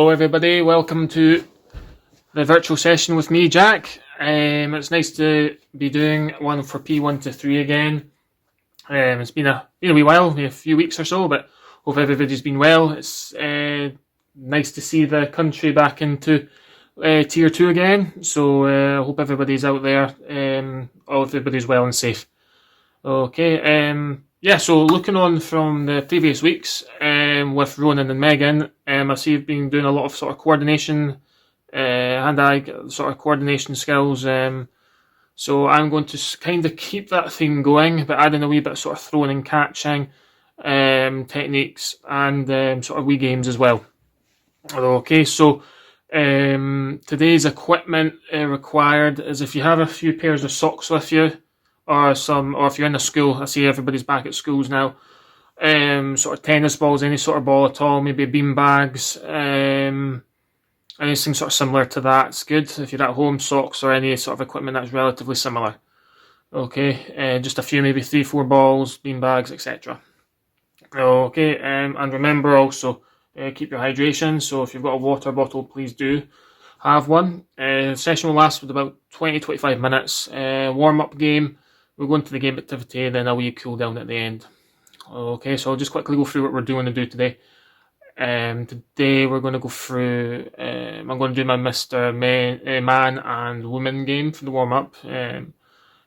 Hello everybody, welcome to the virtual session with me, Jack. It's nice to be doing one for P1-P3 again. It's been a wee while, maybe a few weeks or so, but hope everybody's been well. It's nice to see the country back into Tier 2 again, so I hope everybody's out there, everybody's well and safe. Okay, so looking on from the previous weeks with Ronan and Megan, I see you've been doing a lot of sort of coordination, hand-eye sort of coordination skills. So I'm going to kind of keep that theme going, but adding a wee bit of sort of throwing and catching techniques and sort of wee games as well. Okay, so today's equipment required is if you have a few pairs of socks with you, or if you're in a school. I see everybody's back at schools now. Sort of tennis balls, any sort of ball at all, maybe bean bags, anything sort of similar to that. It's good. If you're at home, socks or any sort of equipment that's relatively similar. Okay, just a few, maybe 3-4 balls, bean bags, etc. Okay, and remember also, keep your hydration. So if you've got a water bottle, please do have one. The session will last for about 20-25 minutes. Warm-up game. We'll go into the game activity, then a wee cool down at the end. Okay, so I'll just quickly go through what we're doing to do today. Today we're going to go through, I'm going to do my Mr. Man and Woman game for the warm-up. I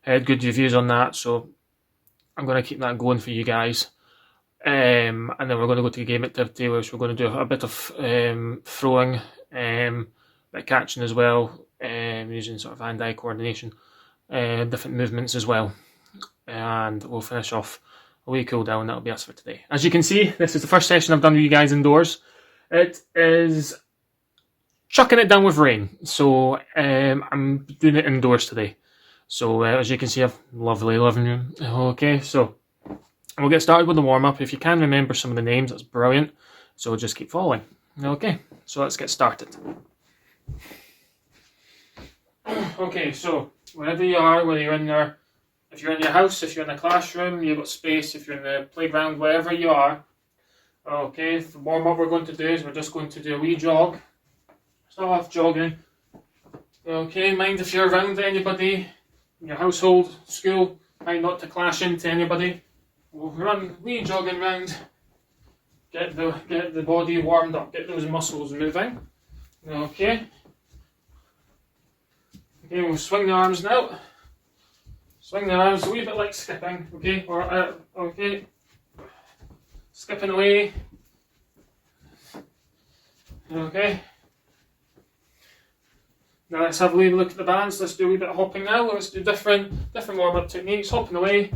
had good reviews on that, so I'm going to keep that going for you guys. And then we're going to go to the game activity, which we're going to do a bit of throwing, bit of catching as well, using sort of hand-eye coordination. Different movements as well, and we'll finish off a wee cool down. That'll be us for today. As you can see, this is the first session I've done with you guys indoors. It is chucking it down with rain, so I'm doing it indoors today. So as you can see, I've a lovely living room. Okay, so we'll get started with the warm-up. If you can remember some of the names, that's brilliant, so just keep following. Okay, so let's get started. Okay, so wherever you are, whether you're in your, if you're in your house, if you're in a classroom, you've got space, if you're in the playground, wherever you are. Okay, the warm-up we're going to do is we're just going to do a wee jog. Start off jogging. Okay, mind if you're around anybody in your household, school, mind not to clash into anybody. We'll run wee jogging round, get the body warmed up, get those muscles moving. Okay. Okay, we'll swing the arms now. Swing the arms a wee bit like skipping, okay? Okay. Skipping away. Okay. Now let's have a wee look at the bands. Let's do a wee bit of hopping now. Let's do different warm-up techniques. Hopping away.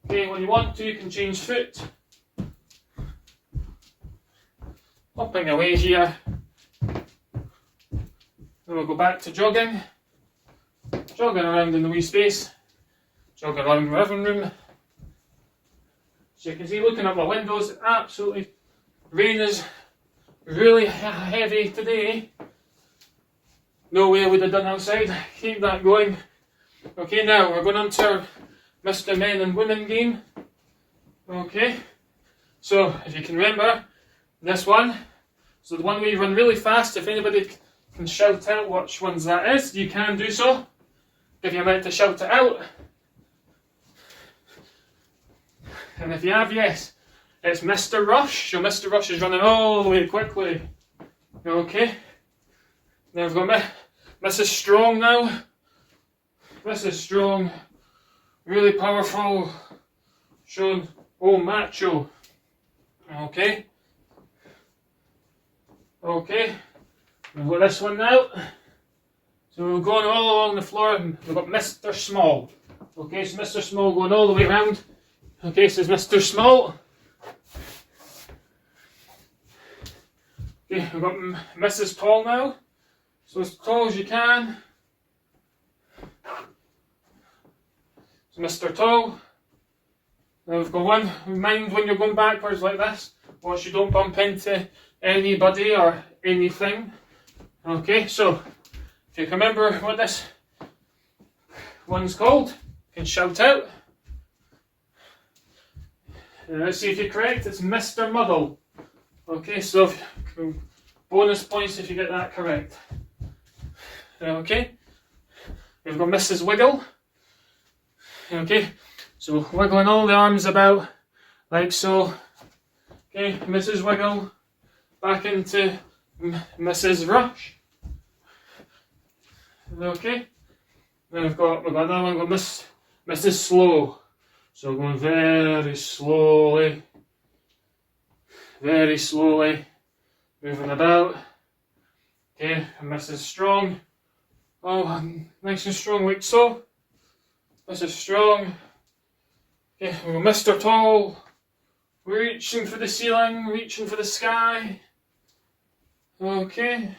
Okay, when you want to, you can change foot. Hopping away here. Then we'll go back to jogging. Jogging around in the wee space, jogging around the living room. So you can see, looking at my windows, absolutely, rain is really heavy today. No way I would have done outside. Keep that going. Okay, now we're going on to our Mr. Men and Women game. Okay, so if you can remember this one, so the one where you run really fast, if anybody can shout out which ones that is, you can do so. Give you a minute to shout it out. And if you have, yes, it's Mr. Rush. So Mr. Rush is running all the way quickly. Okay. Now we've got Mrs. Strong now. Mrs. Strong, really powerful, showing macho. Okay. Okay. We've got this one now. So we're going all along the floor, and we've got Mr. Small. Okay, so Mr. Small going all the way around. Okay, so it's Mr. Small. Okay, we've got Mrs. Tall now. So as tall as you can. So Mr. Tall. Now we've got one. Mind when you're going backwards like this, watch you don't bump into anybody or anything. Okay, so if you can remember what this one's called, you can shout out. Let's see if you're correct. It's Mr. Muddle. Okay, so Bonus points if you get that correct. Okay. We've got Mrs. Wiggle. Okay. So wiggling all the arms about like so. Okay, Mrs. Wiggle. Back into Mrs. Rush. Okay. Then we've got another one, we've got Mrs. Slow. So going very slowly, moving about. Okay, and Mrs. Strong. Oh, nice and strong like so. Mrs. Strong. Okay, we've got Mr. Tall. Reaching for the ceiling, reaching for the sky. Okay.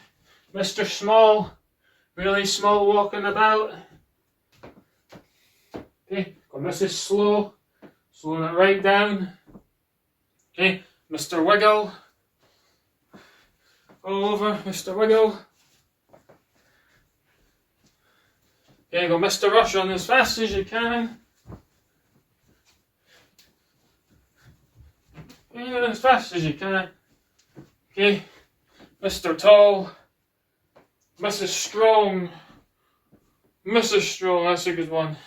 Mr. Small. Really small walking about. Okay, got Mrs. Slow. Slowing it right down. Okay, Mr. Wiggle. All over, Mr. Wiggle. Okay, go Mr. Rush on as fast as you can. Yeah, as fast as you can. Okay, Mr. Tall. Mrs. Strong. Mrs. Strong, that's a good one.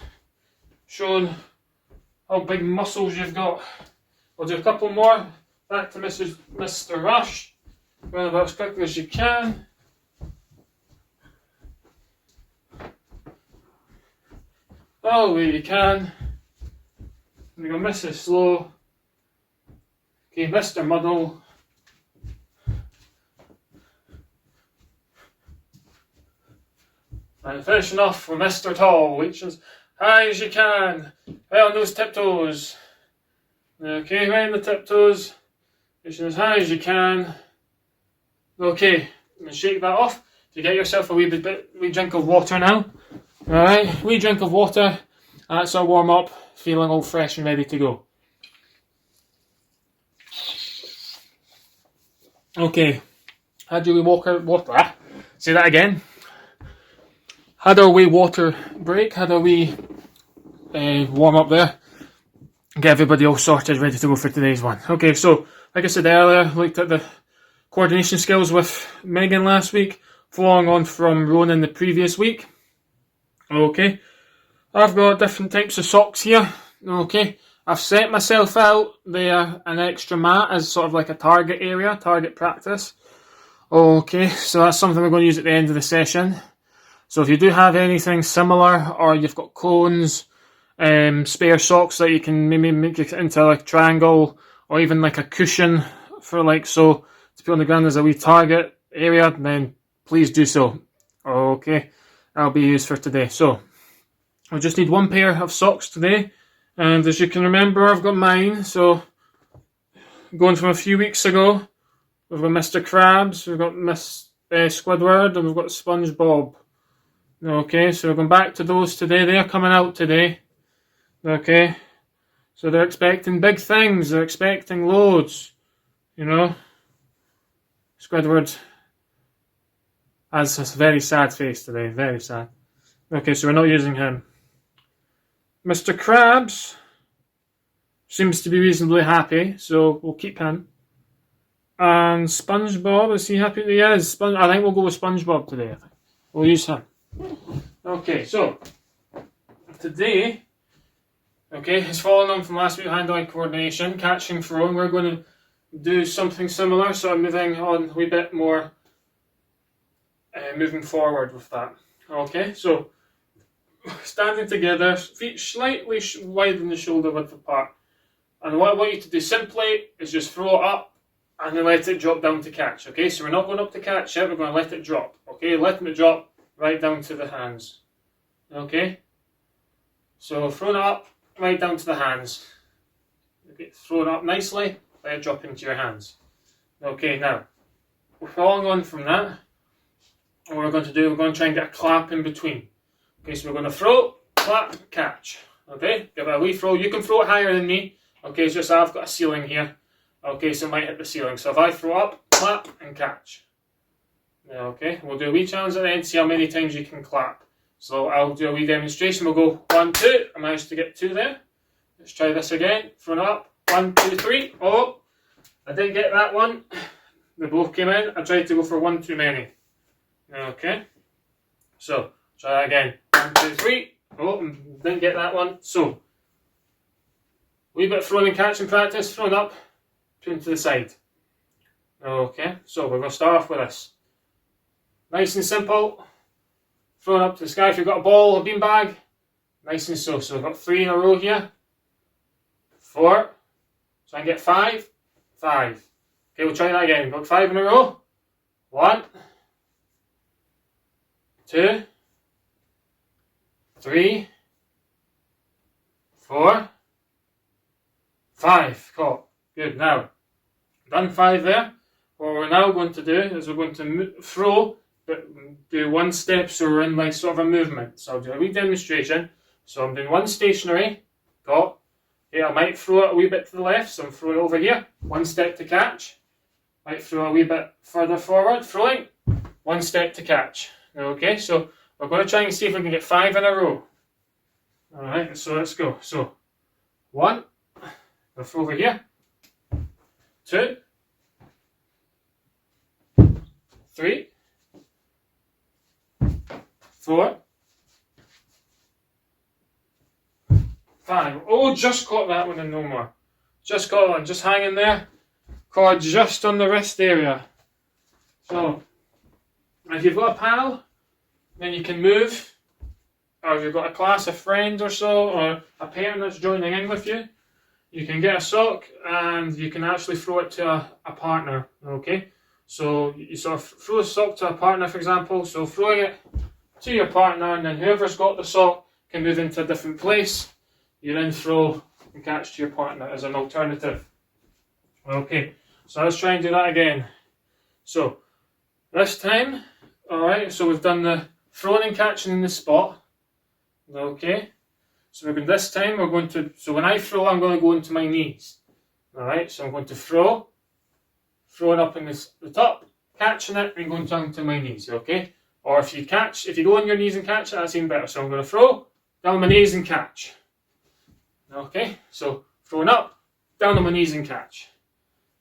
Showing how big muscles you've got. We'll do a couple more. Back to Mr. Rush. Run about as quickly as you can. All the way you can. We got Mrs. Slow. Okay, Mr. Muddle. And finishing off with Mr. Tall, reaching as high as you can. Right on those tiptoes. Okay, right on the tiptoes. Reaching as high as you can. Okay, and shake that off. You get yourself a wee drink of water now. Alright, wee drink of water. That's our warm up. Feeling all fresh and ready to go. Okay, had your wee water. Say that again. Had our wee water break. Had our wee warm up there. Get everybody all sorted, ready to go for today's one. Okay, so like I said earlier, looked at the coordination skills with Megan last week, following on from Ronan the previous week. Okay, I've got different types of socks here. Okay, I've set myself out there an extra mat as sort of like a target area, target practice. Okay, so that's something we're going to use at the end of the session. So if you do have anything similar, or you've got cones, spare socks that you can maybe make it into like a triangle, or even like a cushion for like so to put on the ground as a wee target area, then please do so. Okay, that'll be used for today. So I just need one pair of socks today, and as you can remember, I've got mine. So going from a few weeks ago, we've got Mr. Krabs, we've got Miss Squidward, and we've got SpongeBob. Okay, so we're going back to those today. They're coming out today. Okay, so they're expecting big things. They're expecting loads. You know, Squidward has a very sad face today. Very sad. Okay, so we're not using him. Mr. Krabs seems to be reasonably happy, so we'll keep him. And SpongeBob, is he happy? He is. I think we'll go with SpongeBob today. We'll use him. Okay, so today, okay, it's following on from last week, hand-eye coordination, catching, throwing. We're going to do something similar, so I'm moving on a wee bit more, moving forward with that. Okay, so standing together, feet slightly wider than the shoulder width apart. And what I want you to do simply is just throw it up and then let it drop down to catch. Okay, so we're not going up to catch it, we're going to let it drop. Okay, letting it drop right down to the hands. Okay, so throwing it up right down to the hands. Okay, throw it up nicely, let it drop into your hands. Okay, now we're following on from that. What we're going to do, we're going to try and get a clap in between. Okay, so we're going to throw, clap, catch. Okay, give it a wee throw. You can throw it higher than me. Okay, it's just I've got a ceiling here. Okay, so it might hit the ceiling. So if I throw up, clap, and catch. Okay, we'll do a wee challenge at the end, see how many times you can clap. So I'll do a wee demonstration. We'll go 1, 2. I managed to get 2 there. Let's try this again. Throw it up. 1, 2, 3. Oh, I didn't get that one. they both came in. I tried to go for one too many. Okay, so try that again. 1, 2, 3. Oh, didn't get that one. So, a wee bit of throwing and catching practice. Throwing up, turn to the side. Okay, so we're going to start off with this. Nice and simple. Throwing up to the sky. If you've got a ball or beanbag, nice and slow. So we've got 3 in a row here. 4. Try and get 5. 5. Okay, we'll try that again. We've got 5 in a row. 1, 2, 3, 4, 5. Caught. Good. Now, done 5 there. What we're now going to do is we're going to throw, but do 1 step, so we're in like sort of a movement. So I'll do a wee demonstration. So I'm doing 1 stationary. Caught. Okay, I might throw it a wee bit to the left, so I'm throwing it over here. 1 step to catch. Might throw a wee bit further forward, throwing. 1 step to catch. Okay, so we're going to try and see if we can get 5 in a row. Alright, so let's go. So, 1, we'll throw over here. 2, 3, 4, 5. Oh, just caught that one and no more. Just caught one, just hanging there. Caught just on the wrist area. So, if you've got a pal, then you can move. Or if you've got a class of friends or so, or a parent that's joining in with you, you can get a sock and you can actually throw it to a partner. Okay? So, you sort of throw a sock to a partner, for example. So, throwing it to your partner, and then whoever's got the sock can move into a different place. You then throw and catch to your partner as an alternative. Okay, so let's try and do that again. So, this time, alright, so we've done the throwing and catching in the spot. Okay, so this time we're going to, so when I throw, I'm going to go into my knees. Alright, so I'm going to throwing up in the top, catching it, and going down to my knees, okay? Or if you go on your knees and catch it, that's even better. So I'm going to throw, down on my knees and catch. Okay, so throwing up, down on my knees and catch.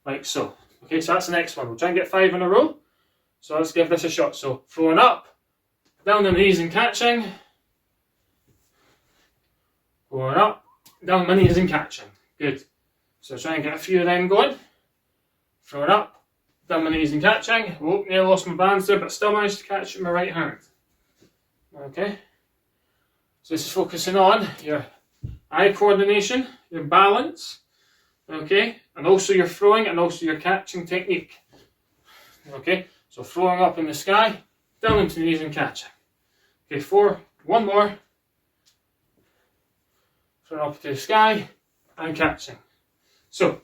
Like so. Okay, so that's the next one. We'll try and get 5 in a row. So let's give this a shot. So throwing up, down on my knees and catching. Going up, down on my knees and catching. Good. So try and get a few of them going. Throwing up, down my knees and catching. Oh, nearly lost my balance there, but still managed to catch it with my right hand. Okay. So this is focusing on your eye coordination, your balance, okay, and also your throwing and also your catching technique. Okay, so throwing up in the sky, down into the knees and catching. Okay, 4, 1 more. Throwing up to the sky and catching. So,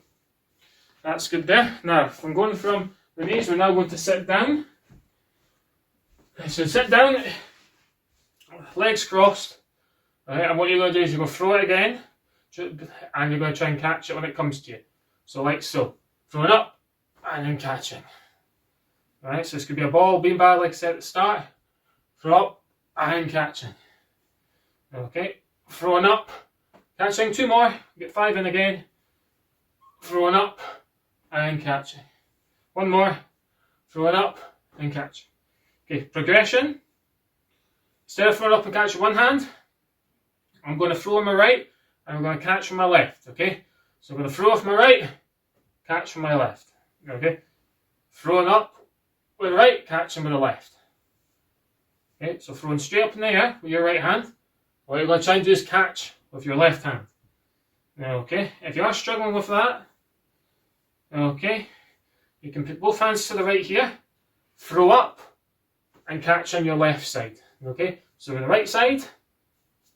that's good there. Now, if I'm going from the knees, we're now going to sit down. So sit down, legs crossed. Right, and what you're going to do is you're going to throw it again, and you're going to try and catch it when it comes to you. So like so. Throwing up, and then catching. Right, so this could be a ball, beanbag like I said at the start. Throw up, and catching. Okay, throwing up, catching. 2 more, get 5 in again. Throwing up, and catching. 1 more, throwing up, and catching. Okay, progression. Instead of throwing up and catching one hand, I'm going to throw on my right, and I'm going to catch on my left, okay? So I'm going to throw off my right, catch on my left, okay? Throwing up with the right, catching with the left. Okay, so throwing straight up in the air with your right hand, what you're going to try and do is catch with your left hand. Okay, if you are struggling with that, okay, you can put both hands to the right here, throw up, and catch on your left side, okay? So with the right side,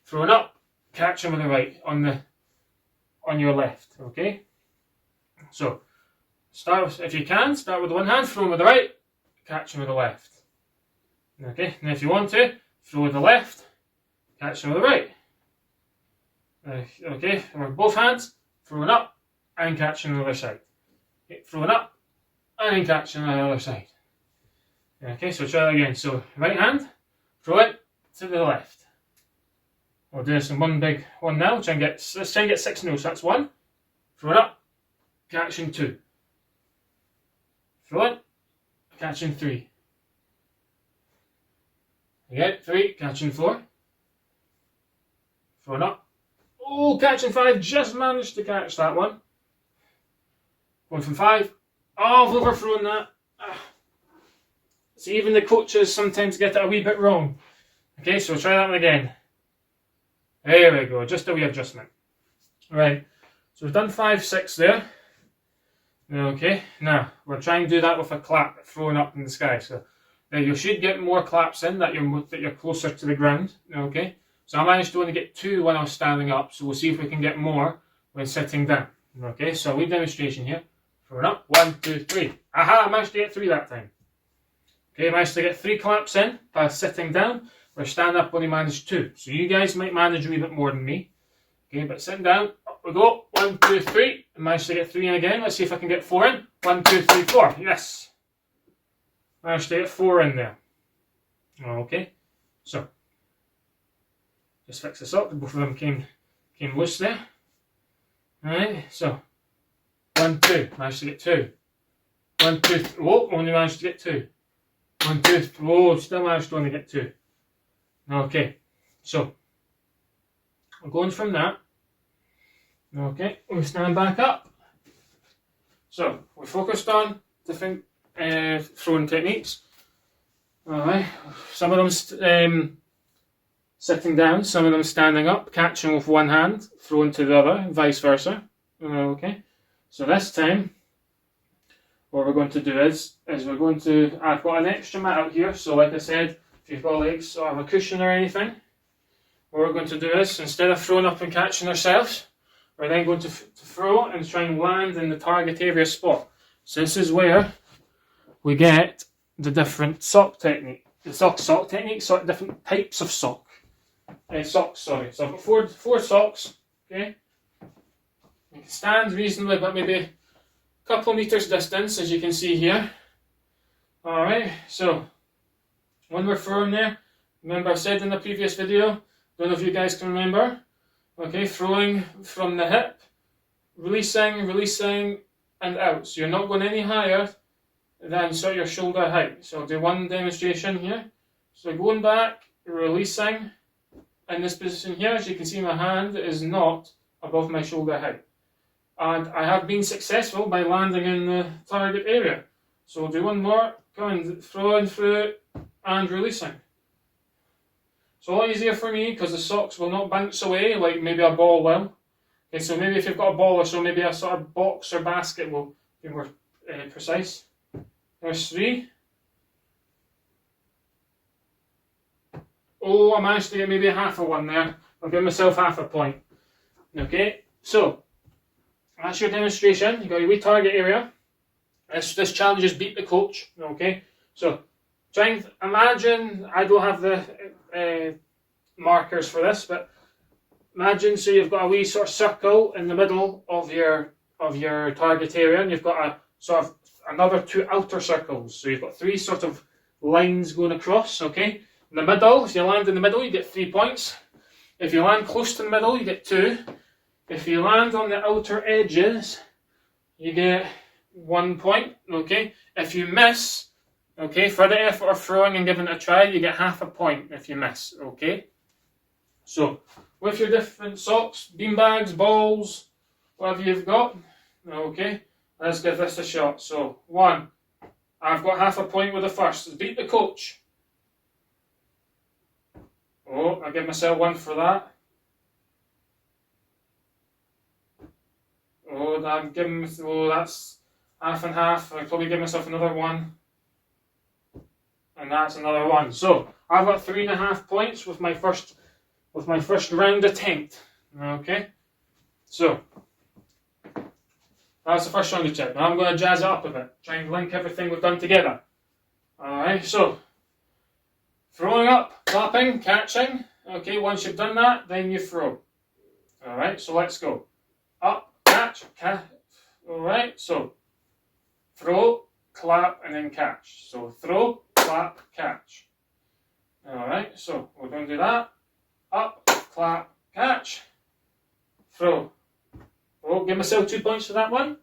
throwing up, catching with the right on your left, okay? So if you can, start with one hand, throw with the right, catching with the left. Okay, and if you want to, throw with the left, catching with the right. Okay, and with both hands, throwing up and catching on the other side. Okay, throwing up and catching on the other side. Okay, so try that again. So right hand, throw it to the left. We'll do this in one big one now. Let's try and get 6 in a row. So that's 1. Throw it up, catching 2. Throw it, catching 3. Again, 3, catching 4. Throwing up. Oh, catching 5, just managed to catch that one. Going from 5. Oh, I've overthrown that. See, even the coaches sometimes get it a wee bit wrong. Okay, so we'll try that one again. There we go, just a wee adjustment. Right, so we've done 5, 6 there. Okay, now we're trying to do that with a clap thrown up in the sky. So now you should get more claps in that you're closer to the ground. Okay, so I managed to only get 2 when I was standing up. So we'll see if we can get more when sitting down. Okay, so a wee demonstration here. Thrown up, 1, 2, 3. Aha! I managed to get 3 that time. Okay, I managed to get 3 claps in by sitting down. Where stand up only managed 2. So you guys might manage a wee bit more than me. Okay, but sitting down, up we go. 1, 2, 3. I managed to get 3 in again. Let's see if I can get 4 in. 1, 2, 3, 4. Yes. Managed to get 4 in there. Okay. So just fix this up. Both of them came loose there. Alright, so 1, 2. Managed to get 2. 1, 2, 3. Oh, only managed to get 2. 1, 2, 3. Oh, still managed to only get 2. Okay, so we're going from that. Okay, we stand back up. So we focused on different throwing techniques. Alright, some of them sitting down, some of them standing up, catching with one hand, throwing to the other, and vice versa. Okay, so this time what we're going to do is we're going to, I've got an extra mat out here, so like I said, if you've got legs or have a cushion or anything, what we're going to do is, instead of throwing up and catching ourselves, we're then going to throw and try and land in the target area spot. So this is where we get the different sock technique. The sock technique, so different types of socks, sorry. So I've got four socks, okay? You can stand reasonably, but maybe a couple of meters distance, as you can see here. Alright, so when we're throwing there, remember I said in the previous video, don't know if you guys can remember, okay, throwing from the hip, releasing and out. So you're not going any higher than sort of your shoulder height. So I'll do one demonstration here. So going back, releasing, in this position here, as you can see my hand is not above my shoulder height. And I have been successful by landing in the target area. So we'll do one more, going throwing through and releasing. It's a lot easier for me because the socks will not bounce away like maybe a ball will. Okay, so maybe if you've got a ball or so, maybe a sort of box or basket will be more precise. There's 3. Oh, I managed to get maybe half a one there. I'll give myself half a point. Okay, so that's your demonstration. You've got your wee target area. This challenge is beat the coach. Okay, so try and imagine, I don't have the markers for this, but imagine, so you've got a wee sort of circle in the middle of your target area, and you've got a sort of another 2 outer circles. So you've got 3 sort of lines going across. Okay, in the middle, if you land in the middle, you get 3 points. If you land close to the middle, you get 2. If you land on the outer edges, you get 1 point. Okay, if you miss, okay, for the effort of throwing and giving it a try, you get half a point if you miss. Okay, so with your different socks, beanbags, balls, whatever you've got, okay, let's give this a shot. So 1, I've got half a point with the first. Beat the coach. Oh, I give myself 1 for that. Oh, that's half and half. I'll probably give myself another 1. And that's another 1. So I've got 3.5 points with my first round attempt. Okay, so that's the first round attempt. Now I'm going to jazz it up a bit, try and link everything we've done together. Alright, so throwing up, clapping, catching. Okay, once you've done that, then you throw. Alright, so let's go. Up, catch. Alright, so throw, clap, and then catch. So throw, clap, catch. Alright, so we're going to do that. Up, clap, catch, throw. Oh, give myself 2 points for that one.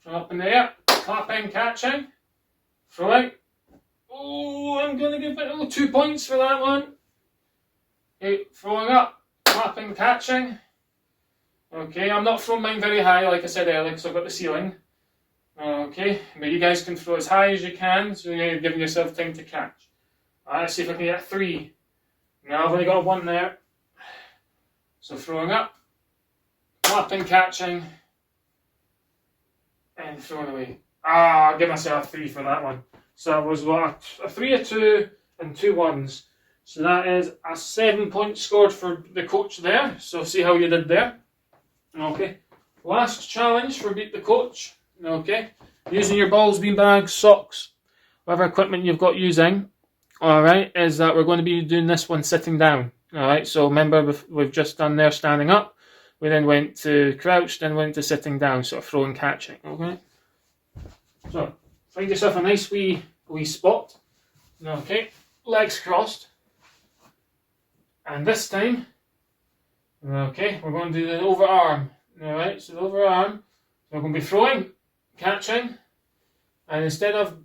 Up in the air, clapping, catching, Throwing. Oh, I'm going to give it 2 points for that one. Okay, throwing up, clapping, catching. Okay, I'm not throwing mine very high, like I said earlier, because I've got the ceiling. Okay, but you guys can throw as high as you can, so you're giving yourself time to catch. Alright, let's see if I can get 3. Now I've only got 1 there. So throwing up, clapping, catching, and throwing away. I'll give myself 3 for that one. So it was what, a 3, a 2, and 2 1s. So that is a 7 points scored for the coach there. So see how you did there. Okay. Last challenge for Beat the Coach. Okay. Using your balls, beanbags, socks, whatever equipment you've got using. Alright, is that we're going to be doing this one sitting down. Alright, so remember we've just done there standing up. We then went to crouch, then went to sitting down, sort of throwing, catching. Okay. So find yourself a nice wee spot. Okay. Legs crossed. And this time, okay, we're going to do the overarm. Alright, so the overarm, we're going to be throwing, catching, and instead of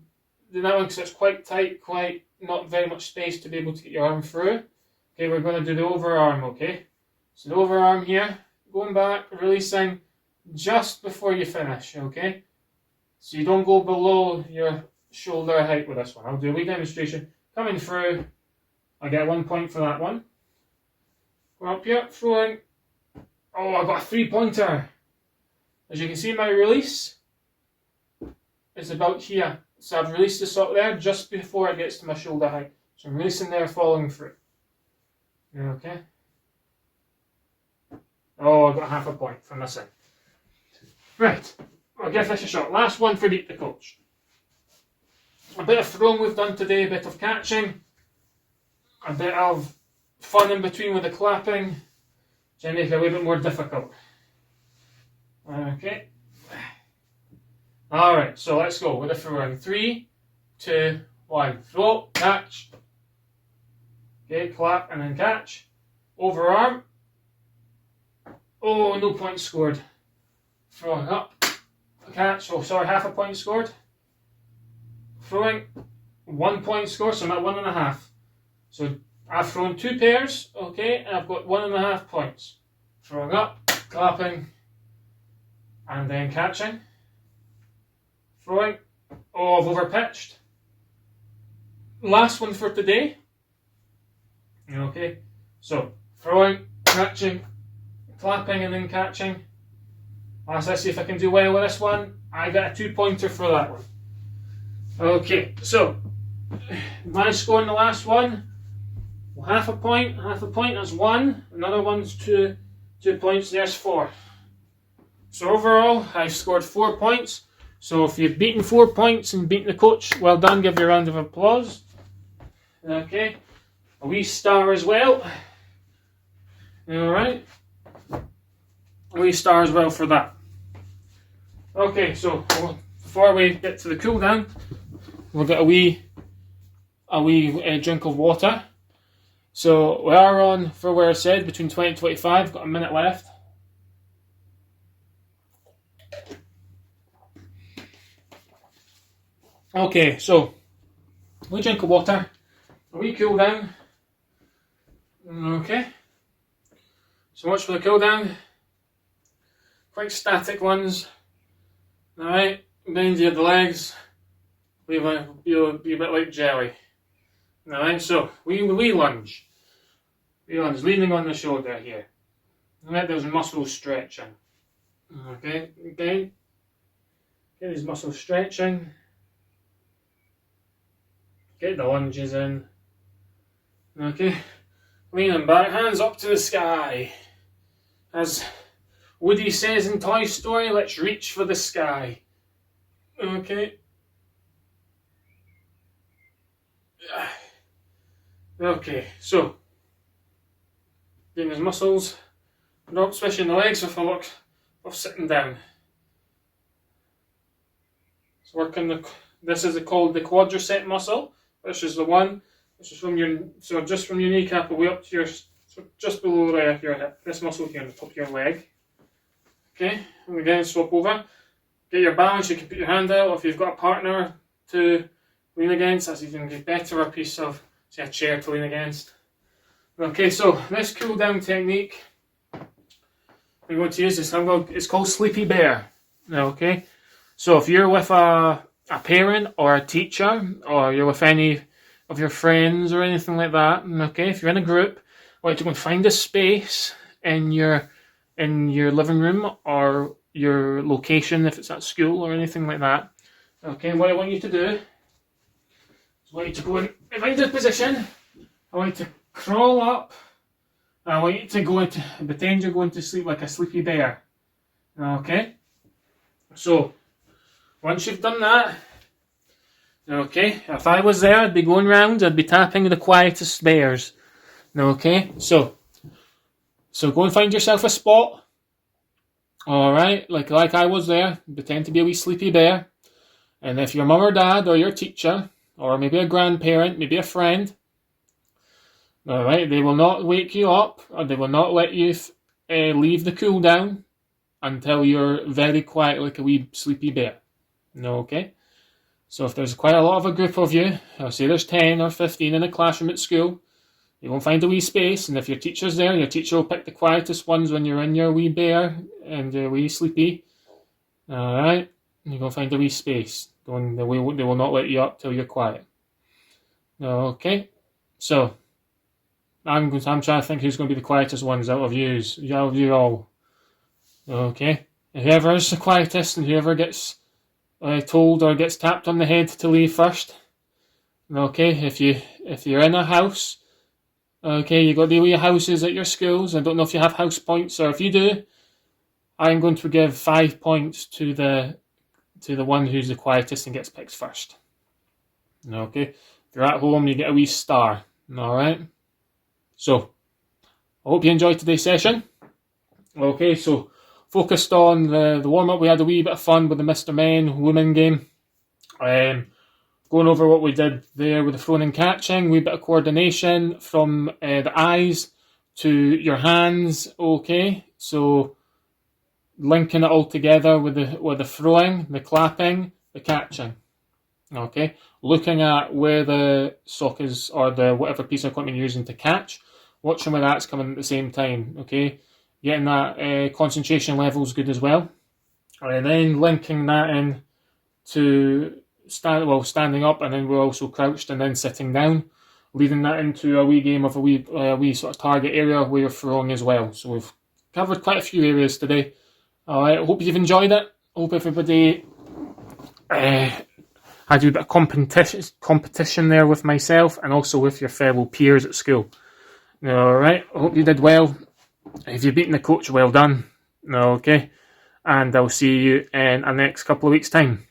doing that one because it's quite tight, quite not very much space to be able to get your arm through, okay, we're going to do the overarm, okay? So the overarm here, going back, releasing just before you finish, okay? So you don't go below your shoulder height with this one. I'll do a wee demonstration. Coming through, I get 1 point for that one. Go up here, throwing. Oh, I got a 3-pointer. As you can see, my release is about here. So I've released the sock there just before it gets to my shoulder height. So I'm releasing there, following through. Okay. Oh, I got half a point from this side. Right, I'll give this a shot. Last one for Beat the Coach. A bit of throwing we've done today, a bit of catching, a bit of fun in between with the clapping, to make it a wee bit more difficult. Okay. Alright, so let's go with the throwing. 3, 2, 1. Throw, catch. Okay, clap and then catch. Overarm. Oh, no point scored. Throwing up. Catch. Oh, sorry, half a point scored. Throwing. 1 point scored, so I'm at 1.5. So I've thrown 2 pairs, okay, and I've got 1.5 points. Throwing up, clapping, and then catching. Throwing. Oh, I've overpitched. Last one for today. Okay, so throwing, catching, clapping, and then catching. Let's see if I can do well with this one. I got a 2-pointer for that one. Okay, so my score in the last one. Half a point, that's 1. Another one's 2 points, there's 4. So overall, I've scored 4 points. So if you've beaten 4 points and beaten the coach, well done, give you a round of applause. Okay, a wee star as well. Alright, a wee star as well for that. Okay, so before we get to the cool down, we'll get a wee drink of water. So we are on, for where I said, between 20 and 25, got a minute left. Okay, so a wee drink of water, a wee cool down. Okay, so much for the cool down. Quite static ones. Alright, bend you the legs, be a bit like jelly. Alright, so we lunge. We lunge, leaning on the shoulder here. Alright, there's muscles stretching. Okay, again. Get these muscles stretching. Get the lunges in. Okay, leaning back, hands up to the sky. As Woody says in Toy Story, let's reach for the sky. Okay. Okay, so getting his muscles, not swishing the legs with a look of sitting down. It's working this is called the quadricep muscle. This is the one. This is from just from your kneecap away up to your, so just below your hip. This muscle here on the top of your leg. Okay, and again swap over. Get your balance. You can put your hand out, or if you've got a partner to lean against. That's even a better piece of, say, a chair to lean against. Okay, so this cool down technique we're going to use this. It's called Sleepy Bear. Okay, so if you're with a parent or a teacher, or you're with any of your friends or anything like that, okay, if you're in a group, I want you to go and find a space in your living room or your location if it's at school or anything like that. Okay, what I want you to do is I want you to go in find a position. I want you to crawl up. I want you to go into pretend you're going to sleep like a sleepy bear. Okay? So once you've done that, okay, if I was there, I'd be going round, I'd be tapping the quietest bears. Okay, so go and find yourself a spot. Alright, like I was there, pretend to be a wee sleepy bear. And if your mum or dad or your teacher, or maybe a grandparent, maybe a friend, alright, they will not wake you up, or they will not let you leave the cool down until you're very quiet like a wee sleepy bear. Okay? So if there's quite a lot of a group of you, I'll say there's 10 or 15 in a classroom at school, you won't find a wee space, and if your teacher's there, your teacher will pick the quietest ones when you're in your wee bear and your wee sleepy. Alright? You're going to find a wee space. They will not let you up till you're quiet. Okay? So I'm trying to think who's going to be the quietest ones out of you all. Okay? Whoever's the quietest and whoever gets told or gets tapped on the head to leave first. Okay? If you're in a house, okay, you got the wee houses at your schools. I don't know if you have house points, or if you do, I'm going to give 5 points to the one who's the quietest and gets picked first. Okay? If you're at home, you get a wee star. Alright? So, I hope you enjoyed today's session. Okay, so focused on the warm-up, we had a wee bit of fun with the Mr. Men women game. Going over what we did there with the throwing and catching, wee bit of coordination from the eyes to your hands. Okay, so linking it all together with the throwing, the clapping, the catching. Okay, looking at where the sock is or the whatever piece of equipment you're using to catch, watching where that's coming at the same time. Okay, getting that concentration levels good as well, and then linking that in to standing up, and then we're also crouched and then sitting down, leading that into a wee game of a wee sort of target area where you're throwing as well. So we've covered quite a few areas today. Alright, I hope you've enjoyed it. I hope everybody had a bit of competition there with myself and also with your fellow peers at school. Alright, I hope you did well. If you've beaten the coach, well done. Okay, and I'll see you in the next couple of weeks' time.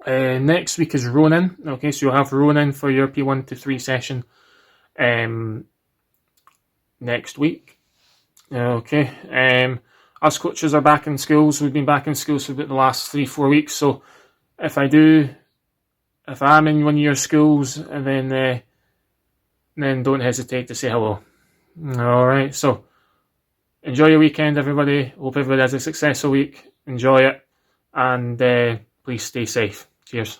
Next week is Ronin. Okay, so you'll have Ronin for your P1-P3 session next week. Okay, us coaches are back in schools. We've been back in schools for about the last 3-4 weeks. So if I'm in one of your schools, then don't hesitate to say hello. Alright, so enjoy your weekend, everybody. Hope everybody has a successful week. Enjoy it, and please stay safe. Cheers.